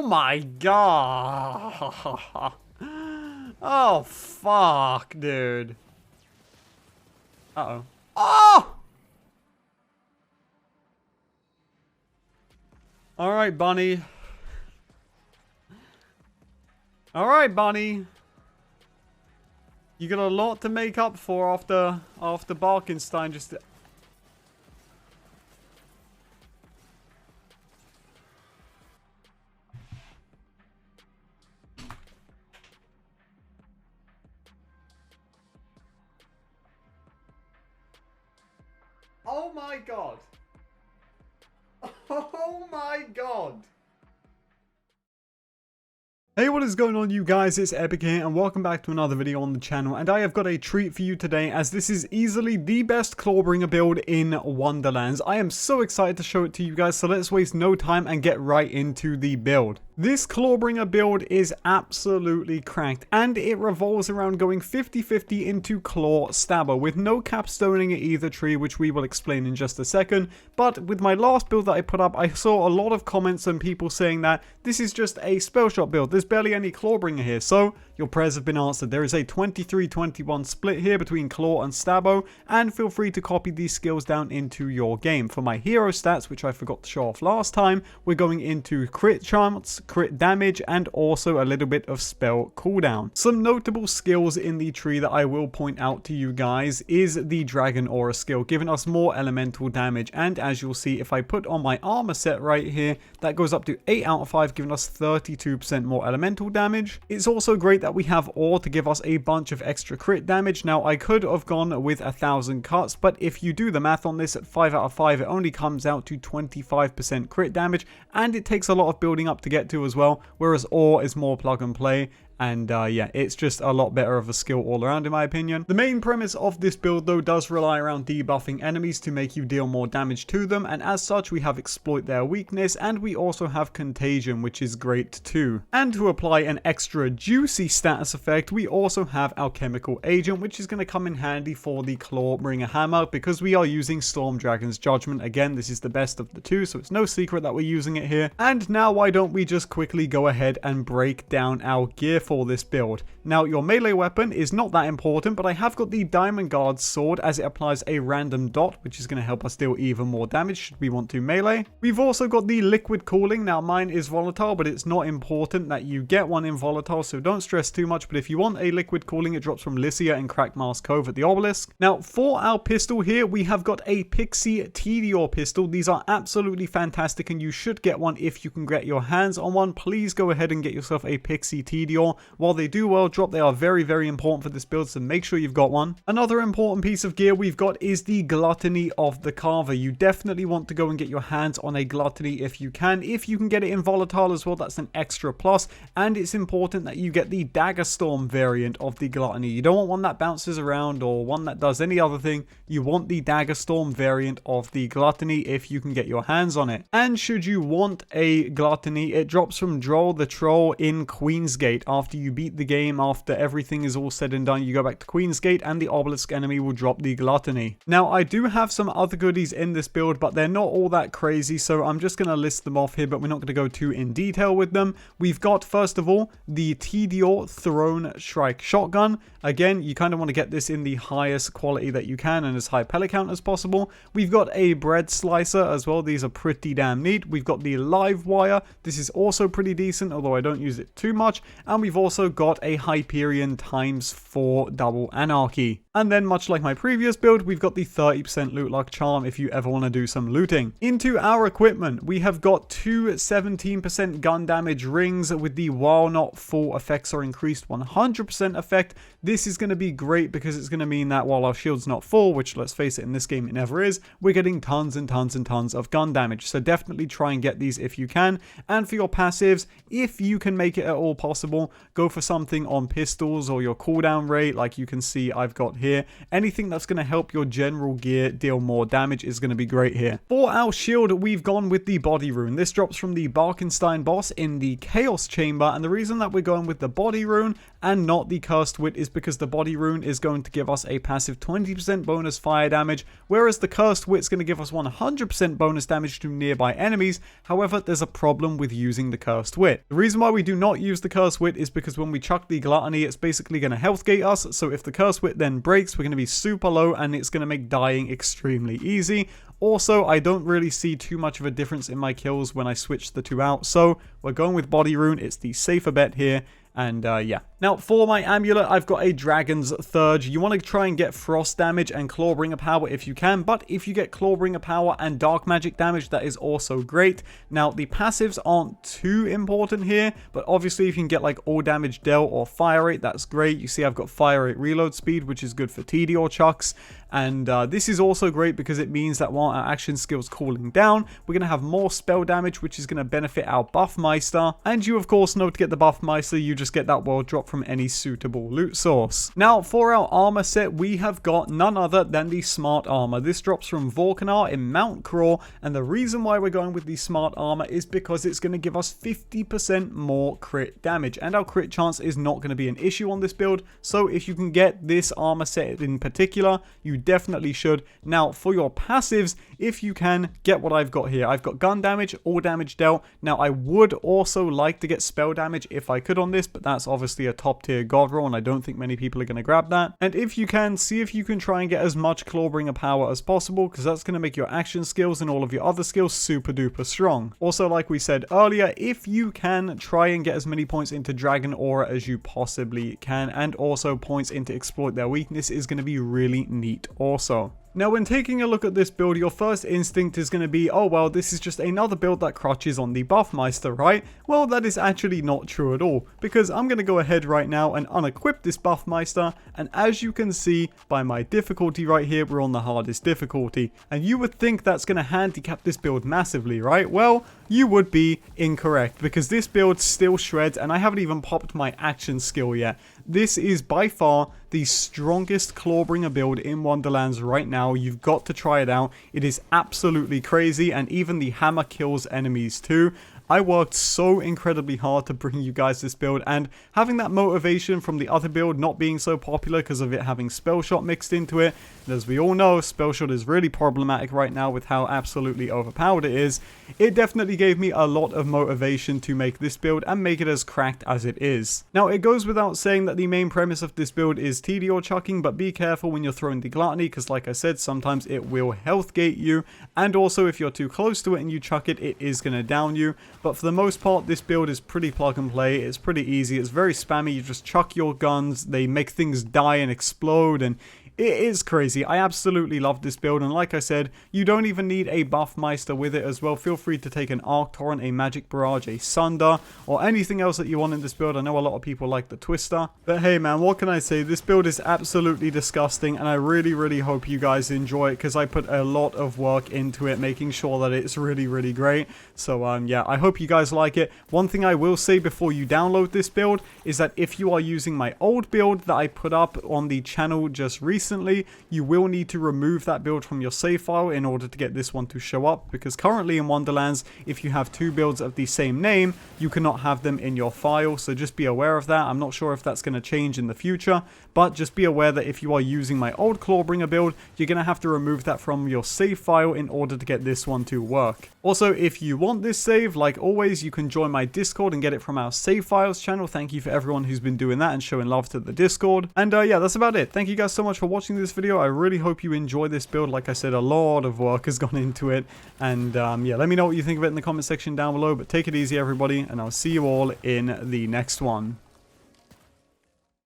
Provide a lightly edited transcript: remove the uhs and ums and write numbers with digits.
my god. Oh, fuck, dude. Uh-oh. Oh! Alright, Bunny. Alright, Bunny. You got a lot to make up for after Barkenstein just... Oh my god. Oh my god. Hey, what is going on, you guys? It's Epic here, and welcome back to another video on the channel. And I have got a treat for you today, as this is easily the best Clawbringer build in Wonderlands. I am so excited to show it to you guys, so let's waste no time and get right into the build. This Clawbringer build is absolutely cracked, and it revolves around going 50-50 into Claw Stabber, with no capstoning at either tree, which we will explain in just a second. But with my last build that I put up, I saw a lot of comments and people saying that this is just a spell shot build. There's barely any Clawbringer here, so your prayers have been answered. There is a 23-21 split here between Claw and Stabbo, and feel free to copy these skills down into your game. For my hero stats, which I forgot to show off last time, we're going into crit chance, crit damage, and also a little bit of spell cooldown. Some notable skills in the tree that I will point out to you guys is the Dragon Aura skill, giving us more elemental damage, and as you'll see, if I put on my armor set right here, that goes up to 8 out of 5, giving us 32% more elemental damage. It's also great that we have Ore to give us a bunch of extra crit damage. Now, I could have gone with 1,000 cuts, but if you do the math on this at 5 out of 5, it only comes out to 25% crit damage, and it takes a lot of building up to get to as well, whereas Ore is more plug and play. And yeah, it's just a lot better of a skill all around in my opinion. The main premise of this build though does rely around debuffing enemies to make you deal more damage to them, and as such we have Exploit their weakness, and we also have Contagion, which is great too. And to apply an extra juicy status effect, we also have Alchemical Agent, which is going to come in handy for the Clawbringer hammer, because we are using Storm Dragon's Judgment. Again, this is the best of the two, so it's no secret that we're using it here. And now why don't we just quickly go ahead and break down our gear for this build. Now, your melee weapon is not that important, but I have got the Diamond Guard sword, as it applies a random dot, which is going to help us deal even more damage should we want to melee. We've also got the liquid cooling. Now, mine is volatile, but it's not important that you get one in volatile, so don't stress too much. But if you want a liquid cooling, it drops from Lycia and Crackmask Cove at the obelisk. Now, for our pistol here, we have got a Pixie Tediore pistol. These are absolutely fantastic, and you should get one if you can get your hands on one. Please go ahead and get yourself a Pixie Tediore. While they do well drop, they are very, very important for this build, so make sure you've got one. Another important piece of gear we've got is the Gluttony of the Carver. You definitely want to go and get your hands on a Gluttony if you can. If you can get it in volatile as well, that's an extra plus, and it's important that you get the Dagger Storm variant of the Gluttony. You don't want one that bounces around or one that does any other thing. You want the Dagger Storm variant of the Gluttony if you can get your hands on it. And should you want a Gluttony, it drops from Droll the Troll in Queensgate. After you beat the game, after everything is all said and done, you go back to Queensgate and the obelisk enemy will drop the Gluttony. Now, I do have some other goodies in this build, but they're not all that crazy, so I'm just going to list them off here, but we're not going to go too in detail with them. We've got, first of all, the Tediore Throne Shrike Shotgun. Again, you kind of want to get this in the highest quality that you can and as high pellet count as possible. We've got a Bread Slicer as well. These are pretty damn neat. We've got the Live Wire. This is also pretty decent, although I don't use it too much. And we've also got a Hyperion ×4 Double Anarchy. And then, much like my previous build, we've got the 30% Loot Luck Charm if you ever want to do some looting. Into our equipment, we have got two 17% gun damage rings with the While Not Full effects are increased 100% effect. This is going to be great because it's going to mean that while our shield's not full, which let's face it, in this game it never is, we're getting tons and tons and tons of gun damage. So definitely try and get these if you can. And for your passives, if you can make it at all possible, go for something on pistols or your cooldown rate, like you can see I've got here. Anything that's going to help your general gear deal more damage is going to be great here. For our shield, we've gone with the body rune. This drops from the Barkenstein boss in the Chaos Chamber, and the reason that we're going with the body rune and not the cursed wit is because the body rune is going to give us a passive 20% bonus fire damage, whereas the cursed wit's going to give us 100% bonus damage to nearby enemies. However, there's a problem with using the cursed wit. The reason why we do not use the cursed wit is because when we chuck the gluttony, it's basically going to health gate us, so if the cursed wit then breaks, we're going to be super low and it's going to make dying extremely easy. Also, I don't really see too much of a difference in my kills when I switch the two out, so we're going with body rune. It's the safer bet here. And yeah. Now for my amulet, I've got a Dragon's Thurge. You want to try and get frost damage and Clawbringer power if you can, but if you get Clawbringer power and dark magic damage, that is also great. Now the passives aren't too important here, but obviously if you can get like all damage dealt or fire rate, that's great. You see I've got fire rate reload speed, which is good for TD or Chucks. And this is also great because it means that while our action skill's cooling down, we're going to have more spell damage, which is going to benefit our Buffmeister. And you of course know to get the Buffmeister, you just get that world drop from any suitable loot source. Now for our armor set, we have got none other than the Smart Armor. This drops from Vorkanar in Mount Craw, and the reason why we're going with the Smart Armor is because it's going to give us 50% more crit damage, and our crit chance is not going to be an issue on this build. So if you can get this armor set in particular, you definitely should. Now for your passives, if you can, get what I've got here. I've got gun damage, all damage dealt. Now I would also like to get spell damage if I could on this, but that's obviously a top tier god roll and I don't think many people are going to grab that. And if you can, see if you can try and get as much Clawbringer power as possible, because that's going to make your action skills and all of your other skills super duper strong. Also, like we said earlier, if you can, try and get as many points into Dragon Aura as you possibly can, and also points into Exploit Their Weakness is going to be really neat also. Now when taking a look at this build, your first instinct is going to be, oh well, this is just another build that crutches on the Buffmeister, right? Well, that is actually not true at all, because I'm going to go ahead right now and unequip this Buffmeister, and as you can see by my difficulty right here, we're on the hardest difficulty, and you would think that's going to handicap this build massively, right? Well, you would be incorrect, because this build still shreds, and I haven't even popped my action skill yet. This is by far the strongest Clawbringer build in Wonderlands right now. You've got to try it out. It is absolutely crazy, and even the hammer kills enemies too. I worked so incredibly hard to bring you guys this build, and having that motivation from the other build not being so popular because of it having Spell Shot mixed into it, and as we all know, Spell Shot is really problematic right now with how absolutely overpowered it is, it definitely gave me a lot of motivation to make this build and make it as cracked as it is. Now, it goes without saying that the main premise of this build is TD or chucking, but be careful when you're throwing the gluttony, because like I said, sometimes it will health gate you, and also if you're too close to it and you chuck it, it is going to down you. But for the most part, this build is pretty plug and play. It's pretty easy. It's very spammy. You just chuck your guns. They make things die and explode, and it is crazy. I absolutely love this build, and like I said, you don't even need a Buffmeister with it as well. Feel free to take an Arc Torrent, a Magic Barrage, a Sunder, or anything else that you want in this build. I know a lot of people like the Twister, but hey man, what can I say? This build is absolutely disgusting, and I really hope you guys enjoy it, because I put a lot of work into it, making sure that it's really great. So yeah, I hope you guys like it. One thing I will say before you download this build is that if you are using my old build that I put up on the channel just recently, you will need to remove that build from your save file in order to get this one to show up, because currently in Wonderlands, if you have two builds of the same name, you cannot have them in your file, so just be aware of that. I'm not sure if that's going to change in the future, but just be aware that if you are using my old Clawbringer build, you're going to have to remove that from your save file in order to get this one to work. Also, if you want this save, like always, you can join my Discord and get it from our save files channel. Thank you for everyone who's been doing that and showing love to the Discord. And yeah, that's about it. Thank you guys so much for watching this video. I really hope you enjoy this build. Like I said, a lot of work has gone into it, and yeah, let me know what you think of it in the comment section down below. But take it easy everybody, and I'll see you all in the next one.